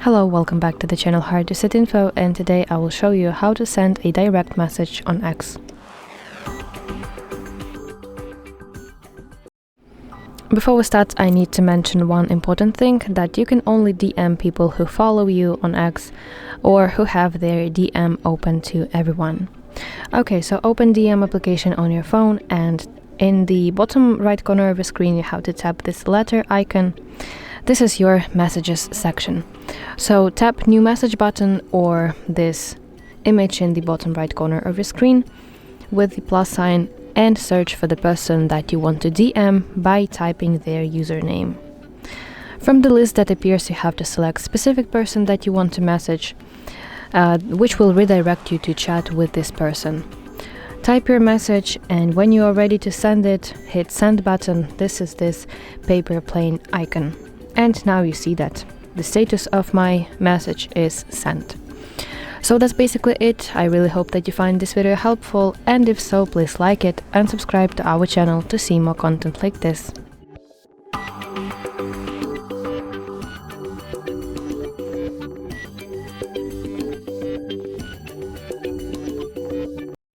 Hello, welcome back to the channel HardReset.Info, and today I will show you how to send a direct message on X. Before we start, I need to mention one important thing, that you can only DM people who follow you on X or who have their DM open to everyone. Okay, so open DM application on your phone, and in the bottom right corner of the screen you have to tap this letter icon. This is your messages section. So tap new message button or this image in the bottom right corner of your screen with the plus sign and search for the person that you want to DM by typing their username. From the list that appears, you have to select specific person that you want to message, which will redirect you to chat with this person. Type your message, and when you are ready to send it, hit send button. This is this paper plane icon. And now you see that the status of my message is sent. So that's basically it. I really hope that you find this video helpful, and if so, please like it and subscribe to our channel to see more content like this.